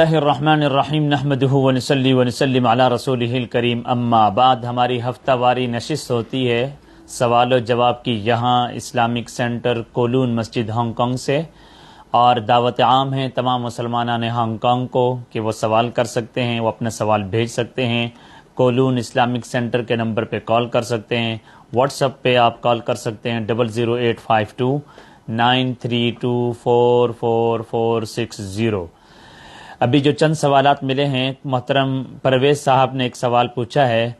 اللہ الرحمن الرحیم نحمدہ ونصلی ونسلم علی رسولہ الکریم اما بعد۔ ہماری ہفتہ واری نشست ہوتی ہے سوال و جواب کی یہاں اسلامک سینٹر کولون مسجد ہانگ کانگ سے، اور دعوت عام ہے تمام مسلمانان ہانگ کانگ کو کہ وہ سوال کر سکتے ہیں، وہ اپنا سوال بھیج سکتے ہیں، کولون اسلامک سینٹر کے نمبر پہ کال کر سکتے ہیں، واٹس ایپ پہ آپ کال کر سکتے ہیں 00852 932 44460۔ ابھی جو چند سوالات ملے ہیں، محترم پرویز صاحب نے ایک سوال پوچھا ہے،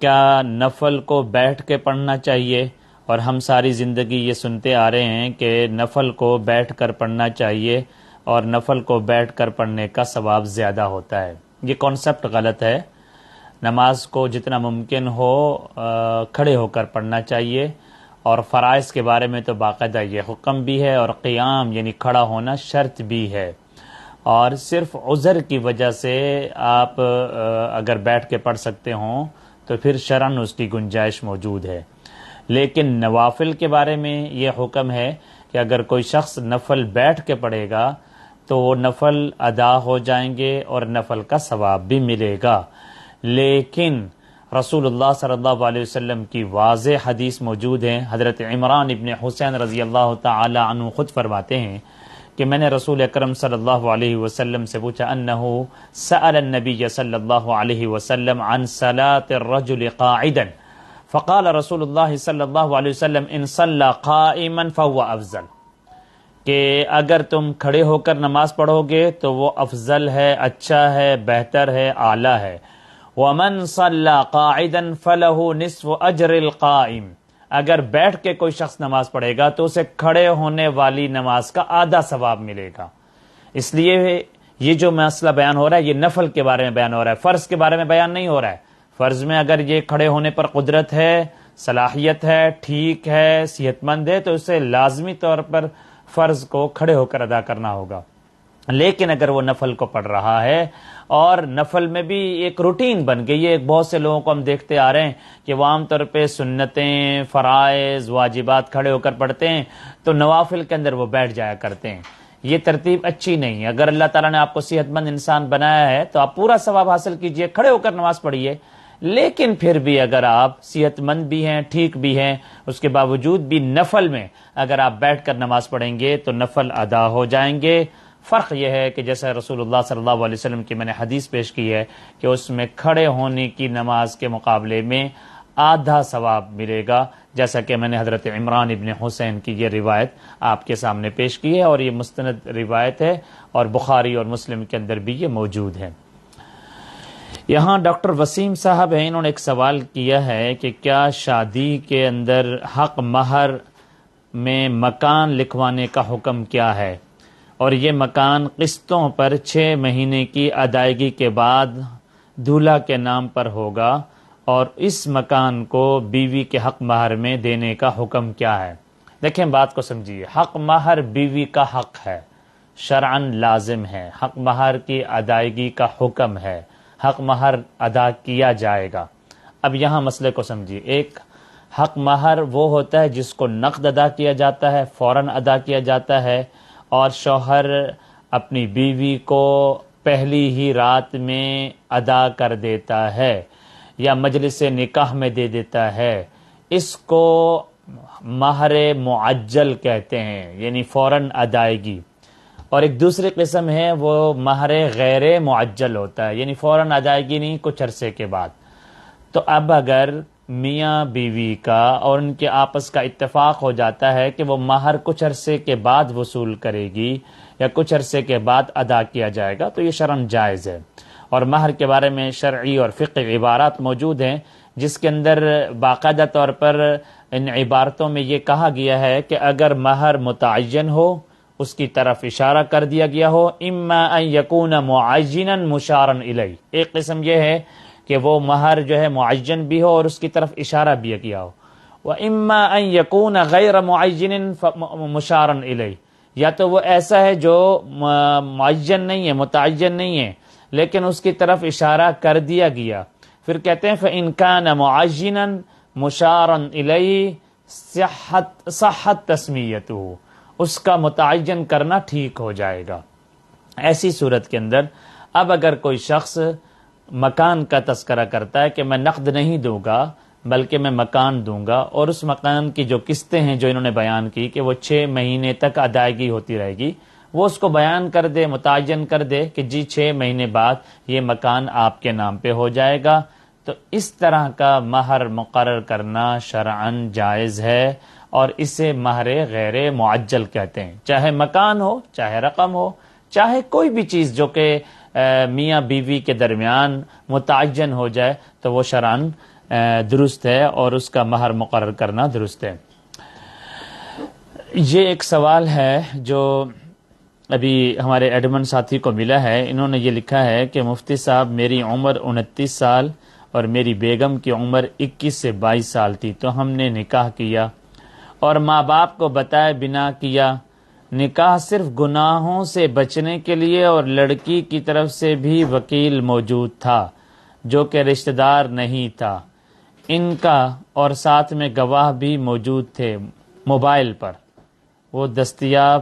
کیا نفل کو بیٹھ کے پڑھنا چاہیے؟ اور ہم ساری زندگی یہ سنتے آ رہے ہیں کہ نفل کو بیٹھ کر پڑھنا چاہیے اور نفل کو بیٹھ کر پڑھنے کا ثواب زیادہ ہوتا ہے۔ یہ کانسیپٹ غلط ہے۔ نماز کو جتنا ممکن ہو کھڑے ہو کر پڑھنا چاہیے، اور فرائض کے بارے میں تو باقاعدہ یہ حکم بھی ہے، اور قیام یعنی کھڑا ہونا شرط بھی ہے، اور صرف عذر کی وجہ سے آپ اگر بیٹھ کے پڑھ سکتے ہوں تو پھر شرعاً اس کی گنجائش موجود ہے۔ لیکن نوافل کے بارے میں یہ حکم ہے کہ اگر کوئی شخص نفل بیٹھ کے پڑھے گا تو وہ نفل ادا ہو جائیں گے اور نفل کا ثواب بھی ملے گا۔ لیکن رسول اللہ صلی اللہ علیہ وسلم کی واضح حدیث موجود ہے۔ حضرت عمران ابن حسین رضی اللہ تعالی عنہ خود فرماتے ہیں کہ میں نے رسول اکرم صلی اللہ علیہ وسلم سے پوچھا، انہو سأل النبی صلی اللہ علیہ وسلم عن صلاة الرجل قاعدا فقال رسول اللہ صلی اللہ علیہ وسلم ان صلی قائما فهو افضل، کہ اگر تم کھڑے ہو کر نماز پڑھو گے تو وہ افضل ہے، اچھا ہے، بہتر ہے، اعلیٰ ہے۔ ومن صلی قاعدا فلہ نصف اجر القائم، اگر بیٹھ کے کوئی شخص نماز پڑھے گا تو اسے کھڑے ہونے والی نماز کا آدھا ثواب ملے گا۔ اس لیے یہ جو مسئلہ بیان ہو رہا ہے یہ نفل کے بارے میں بیان ہو رہا ہے، فرض کے بارے میں بیان نہیں ہو رہا ہے۔ فرض میں اگر یہ کھڑے ہونے پر قدرت ہے، صلاحیت ہے، ٹھیک ہے، صحت مند ہے، تو اسے لازمی طور پر فرض کو کھڑے ہو کر ادا کرنا ہوگا۔ لیکن اگر وہ نفل کو پڑھ رہا ہے، اور نفل میں بھی ایک روٹین بن گئی ہے، ایک بہت سے لوگوں کو ہم دیکھتے آ رہے ہیں کہ وہ عام طور پہ سنتیں، فرائض، واجبات کھڑے ہو کر پڑھتے ہیں، تو نوافل کے اندر وہ بیٹھ جایا کرتے ہیں۔ یہ ترتیب اچھی نہیں ہے۔ اگر اللہ تعالیٰ نے آپ کو صحت مند انسان بنایا ہے تو آپ پورا ثواب حاصل کیجئے، کھڑے ہو کر نماز پڑھیے۔ لیکن پھر بھی اگر آپ صحت مند بھی ہیں، ٹھیک بھی ہیں، اس کے باوجود بھی نفل میں اگر آپ بیٹھ کر نماز پڑھیں گے تو نفل ادا ہو جائیں گے۔ فرق یہ ہے کہ جیسے رسول اللہ صلی اللہ علیہ وسلم کی میں نے حدیث پیش کی ہے کہ اس میں کھڑے ہونے کی نماز کے مقابلے میں آدھا ثواب ملے گا، جیسا کہ میں نے حضرت عمران ابن حسین کی یہ روایت آپ کے سامنے پیش کی ہے، اور یہ مستند روایت ہے، اور بخاری اور مسلم کے اندر بھی یہ موجود ہے۔ یہاں ڈاکٹر وسیم صاحب ہیں، انہوں نے ایک سوال کیا ہے کہ کیا شادی کے اندر حق مہر میں مکان لکھوانے کا حکم کیا ہے، اور یہ مکان قسطوں پر 6 مہینے کی ادائیگی کے بعد دولہا کے نام پر ہوگا، اور اس مکان کو بیوی کے حق مہر میں دینے کا حکم کیا ہے؟ دیکھیں بات کو سمجھیے، حق مہر بیوی کا حق ہے، شرعاً لازم ہے، حق مہر کی ادائیگی کا حکم ہے، حق مہر ادا کیا جائے گا۔ اب یہاں مسئلے کو سمجھیے، ایک حق مہر وہ ہوتا ہے جس کو نقد ادا کیا جاتا ہے، فوراً ادا کیا جاتا ہے، اور شوہر اپنی بیوی کو پہلی ہی رات میں ادا کر دیتا ہے یا مجلس نکاح میں دے دیتا ہے۔ اس کو مہر معجل کہتے ہیں، یعنی فوراً ادائیگی۔ اور ایک دوسری قسم ہے وہ مہر غیر معجل ہوتا ہے، یعنی فوراً ادائیگی نہیں، کچھ عرصے کے بعد۔ تو اب اگر میاں بیوی کا اور ان کے آپس کا اتفاق ہو جاتا ہے کہ وہ مہر کچھ عرصے کے بعد وصول کرے گی یا کچھ عرصے کے بعد ادا کیا جائے گا، تو یہ شرعاً جائز ہے۔ اور مہر کے بارے میں شرعی اور فقہی عبارات موجود ہیں، جس کے اندر باقاعدہ طور پر ان عبارتوں میں یہ کہا گیا ہے کہ اگر مہر متعین ہو، اس کی طرف اشارہ کر دیا گیا ہو، اما ان یکون معینا مشارا الیہ، ایک قسم یہ ہے کہ وہ مہر جو ہے معین بھی ہو اور اس کی طرف اشارہ بھی کیا ہو، وَإِمَّا أَن يَكُونَ غَيْرَ مُعَيِّنٍ مُشَارًا إِلَيْهِ، یا تو وہ ایسا ہے جو معین نہیں ہے، متعین نہیں ہے، لیکن اس کی طرف اشارہ کر دیا گیا، پھر کہتے ہیں فَإِن كَانَ مُعَيِّنًا مُشَارًا إِلَيْهِ صحت تسمیتُهُ، اس کا متعین کرنا ٹھیک ہو جائے گا۔ ایسی صورت کے اندر اب اگر کوئی شخص مکان کا تذکرہ کرتا ہے کہ میں نقد نہیں دوں گا بلکہ میں مکان دوں گا، اور اس مکان کی جو قسطیں ہیں جو انہوں نے بیان کی کہ وہ 6 مہینے تک ادائیگی ہوتی رہے گی، وہ اس کو بیان کر دے، متعین کر دے کہ جی 6 مہینے بعد یہ مکان آپ کے نام پہ ہو جائے گا، تو اس طرح کا مہر مقرر کرنا شرعاً جائز ہے، اور اسے مہر غیر معجل کہتے ہیں، چاہے مکان ہو، چاہے رقم ہو، چاہے کوئی بھی چیز جو کہ میاں بیوی کے درمیان متعین ہو جائے تو وہ شرعاً درست ہے، اور اس کا مہر مقرر کرنا درست ہے۔ یہ ایک سوال ہے جو ابھی ہمارے ایڈمن ساتھی کو ملا ہے، انہوں نے یہ لکھا ہے کہ مفتی صاحب میری عمر 29 سال اور میری بیگم کی عمر 21 سے 22 سال تھی، تو ہم نے نکاح کیا اور ماں باپ کو بتائے بنا کیا۔ نکاح صرف گناہوں سے بچنے کے لیے، اور لڑکی کی طرف سے بھی وکیل موجود تھا جو کہ رشتہ دار نہیں تھا ان کا، اور ساتھ میں گواہ بھی موجود تھے، موبائل پر وہ دستیاب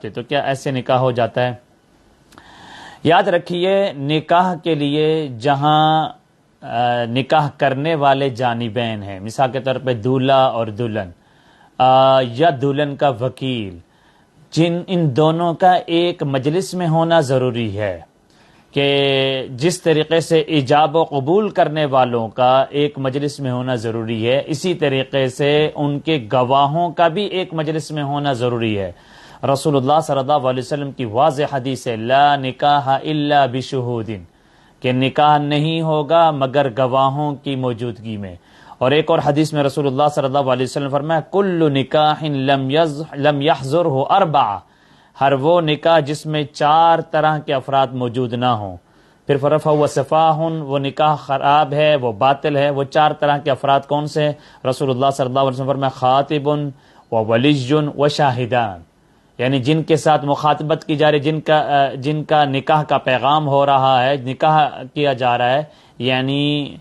تھے، تو کیا ایسے نکاح ہو جاتا ہے؟ یاد رکھیے، نکاح کے لیے جہاں نکاح کرنے والے جانبین ہیں، مثال کے طور پہ دولہا اور دلہن یا دلہن کا وکیل، ان دونوں کا ایک مجلس میں ہونا ضروری ہے، کہ جس طریقے سے ایجاب و قبول کرنے والوں کا ایک مجلس میں ہونا ضروری ہے، اسی طریقے سے ان کے گواہوں کا بھی ایک مجلس میں ہونا ضروری ہے۔ رسول اللہ صلی اللہ علیہ وسلم کی واضح حدیث ہے، لا نکاح الا بشہود، کہ نکاح نہیں ہوگا مگر گواہوں کی موجودگی میں۔ اور ایک اور حدیث میں رسول اللہ صلی اللہ علیہ وسلم فرمایا، کل نکاح لم یحضرہ اربعہ، ہر وہ نکاح جس میں 4 طرح کے افراد موجود نہ ہوں۔ پھر فرفا و صفاح، وہ نکاح خراب ہے، وہ باطل ہے۔ وہ 4 طرح کے افراد کون سے؟ رسول اللہ صلی اللہ علیہ وسلم فرمایا، خاطب و ولی و شاہدان، یعنی جن کے ساتھ مخاطبت کی جا رہی، جن کا نکاح کا پیغام ہو رہا ہے، نکاح کیا جا رہا ہے، یعنی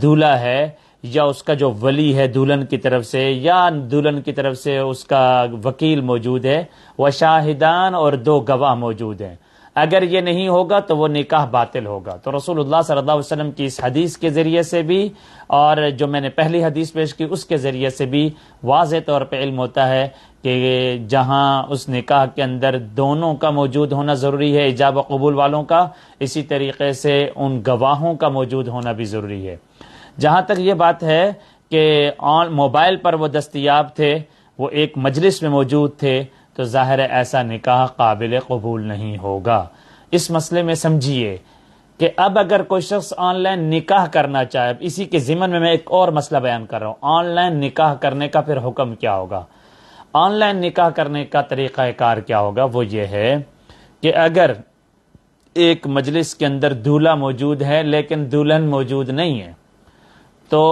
دولہا ہے یا اس کا جو ولی ہے دلہن کی طرف سے، یا دلہن کی طرف سے اس کا وکیل موجود ہے، وہ شاہدان اور 2 گواہ موجود ہیں۔ اگر یہ نہیں ہوگا تو وہ نکاح باطل ہوگا۔ تو رسول اللہ صلی اللہ علیہ وسلم کی اس حدیث کے ذریعے سے بھی، اور جو میں نے پہلی حدیث پیش کی اس کے ذریعے سے بھی واضح طور پہ علم ہوتا ہے کہ جہاں اس نکاح کے اندر دونوں کا موجود ہونا ضروری ہے، ایجاب و قبول والوں کا، اسی طریقے سے ان گواہوں کا موجود ہونا بھی ضروری ہے۔ جہاں تک یہ بات ہے کہ موبائل پر وہ دستیاب تھے، وہ ایک مجلس میں موجود تھے، تو ظاہر ہے ایسا نکاح قابل قبول نہیں ہوگا۔ اس مسئلے میں سمجھیے کہ اب اگر کوئی شخص آن لائن نکاح کرنا چاہے، اسی کے ضمن میں ایک اور مسئلہ بیان کر رہا ہوں، آن لائن نکاح کرنے کا پھر حکم کیا ہوگا؟ آن لائن نکاح کرنے کا طریقہ کار کیا ہوگا؟ وہ یہ ہے کہ اگر ایک مجلس کے اندر دولہا موجود ہے لیکن دلہن موجود نہیں ہے، تو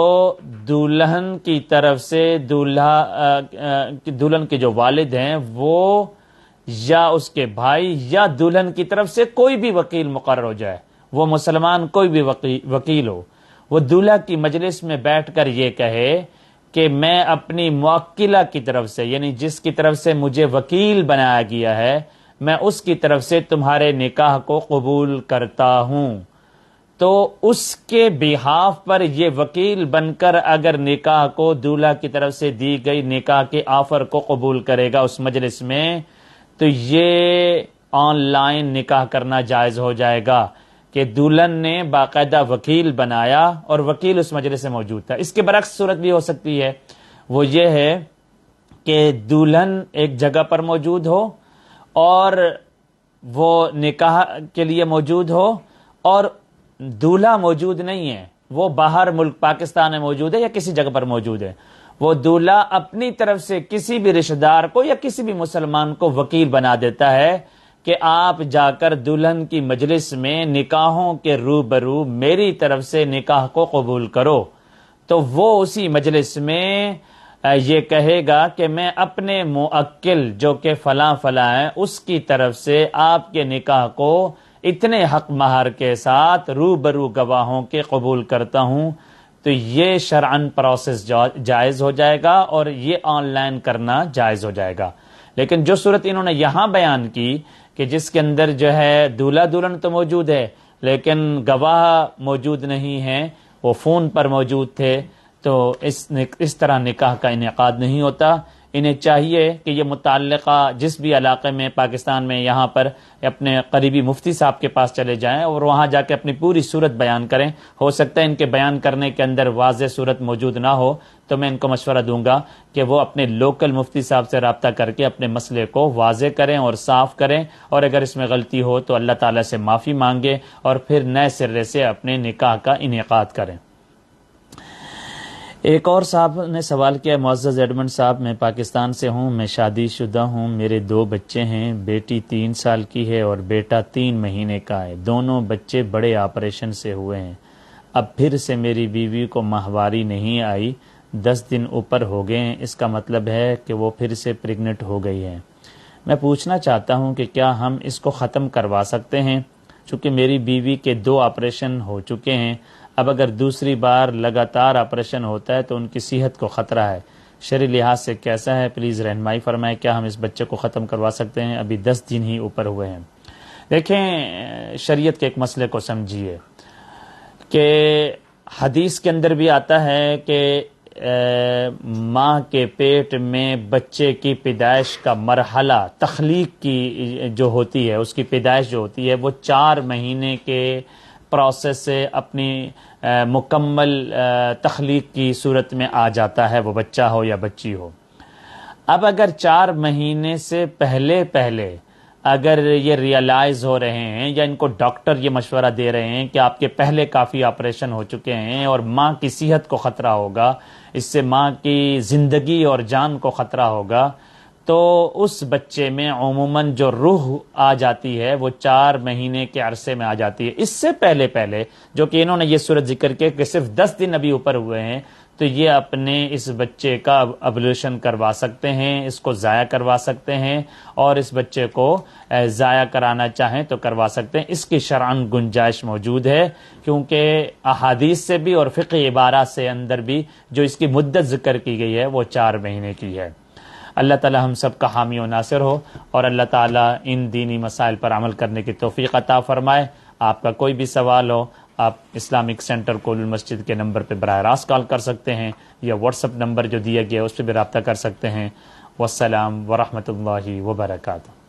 دلہن کی طرف سے دلہن کے جو والد ہیں وہ یا اس کے بھائی یا دلہن کی طرف سے کوئی بھی وکیل مقرر ہو جائے، وہ مسلمان کوئی بھی وکیل ہو، وہ دولہا کی مجلس میں بیٹھ کر یہ کہے کہ میں اپنی موکلہ کی طرف سے، یعنی جس کی طرف سے مجھے وکیل بنایا گیا ہے، میں اس کی طرف سے تمہارے نکاح کو قبول کرتا ہوں، تو اس کے بہاف پر یہ وکیل بن کر اگر نکاح کو دولہا کی طرف سے دی گئی نکاح کے آفر کو قبول کرے گا اس مجلس میں، تو یہ آن لائن نکاح کرنا جائز ہو جائے گا کہ دلہن نے باقاعدہ وکیل بنایا اور وکیل اس مجلس میں موجود تھا۔ اس کے برعکس صورت بھی ہو سکتی ہے، وہ یہ ہے کہ دلہن ایک جگہ پر موجود ہو اور وہ نکاح کے لیے موجود ہو، اور دولہا موجود نہیں ہے، وہ باہر ملک پاکستان میں موجود ہے یا کسی جگہ پر موجود ہے، وہ دولہا اپنی طرف سے کسی بھی رشتہ دار کو یا کسی بھی مسلمان کو وکیل بنا دیتا ہے کہ آپ جا کر دلہن کی مجلس میں نکاحوں کے روبرو میری طرف سے نکاح کو قبول کرو، تو وہ اسی مجلس میں یہ کہے گا کہ میں اپنے موکل جو کہ فلاں فلاں ہیں اس کی طرف سے آپ کے نکاح کو اتنے حق مہر کے ساتھ روبرو گواہوں کے قبول کرتا ہوں، تو یہ شرعاً پروسیس جائز ہو جائے گا اور یہ آن لائن کرنا جائز ہو جائے گا۔ لیکن جو صورت انہوں نے یہاں بیان کی کہ جس کے اندر جو ہے دولہا دلہن تو موجود ہے لیکن گواہ موجود نہیں ہیں، وہ فون پر موجود تھے، تو اس طرح نکاح کا انعقاد نہیں ہوتا۔ انہیں چاہیے کہ یہ متعلقہ جس بھی علاقے میں پاکستان میں یہاں پر اپنے قریبی مفتی صاحب کے پاس چلے جائیں اور وہاں جا کے اپنی پوری صورت بیان کریں۔ ہو سکتا ہے ان کے بیان کرنے کے اندر واضح صورت موجود نہ ہو، تو میں ان کو مشورہ دوں گا کہ وہ اپنے لوکل مفتی صاحب سے رابطہ کر کے اپنے مسئلے کو واضح کریں اور صاف کریں، اور اگر اس میں غلطی ہو تو اللہ تعالیٰ سے معافی مانگے اور پھر نئے سرے سے اپنے نکاح کا انعقاد کریں۔ ایک اور صاحب نے سوال کیا، معزز ایڈمنڈ صاحب، میں پاکستان سے ہوں، میں شادی شدہ ہوں، میرے 2 بچے ہیں، بیٹی 3 سال کی ہے اور بیٹا 3 مہینے کا ہے، دونوں بچے بڑے آپریشن سے ہوئے ہیں، اب پھر سے میری بیوی کو ماہواری نہیں آئی، 10 دن اوپر ہو گئے ہیں، اس کا مطلب ہے کہ وہ پھر سے پریگننٹ ہو گئی ہے۔ میں پوچھنا چاہتا ہوں کہ کیا ہم اس کو ختم کروا سکتے ہیں، چونکہ میری بیوی کے 2 آپریشن ہو چکے ہیں، اب اگر دوسری بار لگاتار آپریشن ہوتا ہے تو ان کی صحت کو خطرہ ہے، شرعی لحاظ سے کیسا ہے، پلیز رہنمائی فرمائیں، کیا ہم اس بچے کو ختم کروا سکتے ہیں، ابھی 10 دن ہی اوپر ہوئے ہیں۔ دیکھیں، شریعت کے ایک مسئلے کو سمجھیے کہ حدیث کے اندر بھی آتا ہے کہ ماں کے پیٹ میں بچے کی پیدائش کا مرحلہ، تخلیق کی جو ہوتی ہے، اس کی پیدائش جو ہوتی ہے وہ 4 مہینے کے پروسیس سے اپنی مکمل تخلیق کی صورت میں آ جاتا ہے، وہ بچہ ہو یا بچی ہو۔ اب اگر 4 مہینے سے پہلے اگر یہ ریئلائز ہو رہے ہیں یا ان کو ڈاکٹر یہ مشورہ دے رہے ہیں کہ آپ کے پہلے کافی آپریشن ہو چکے ہیں اور ماں کی صحت کو خطرہ ہوگا، اس سے ماں کی زندگی اور جان کو خطرہ ہوگا، تو اس بچے میں عموماً جو روح آ جاتی ہے وہ 4 مہینے کے عرصے میں آ جاتی ہے۔ اس سے پہلے جو کہ انہوں نے یہ صورت ذکر کی کہ صرف 10 دن ابھی اوپر ہوئے ہیں، تو یہ اپنے اس بچے کا ابلیوشن کروا سکتے ہیں، اس کو ضائع کروا سکتے ہیں، اور اس بچے کو ضائع کرانا چاہیں تو کروا سکتے ہیں۔ اس کی شرعاً گنجائش موجود ہے، کیونکہ احادیث سے بھی اور فقہی عبارات سے اندر بھی جو اس کی مدت ذکر کی گئی ہے وہ 4 مہینے کی ہے۔ اللہ تعالی ہم سب کا حامی و ناصر ہو، اور اللہ تعالی ان دینی مسائل پر عمل کرنے کی توفیق عطا فرمائے۔ آپ کا کوئی بھی سوال ہو، آپ اسلامک سینٹر کول المسجد کے نمبر پہ براہ راست کال کر سکتے ہیں، یا واٹس ایپ نمبر جو دیا گیا ہے اس پہ بھی رابطہ کر سکتے ہیں۔ والسلام ورحمۃ اللہ وبرکاتہ۔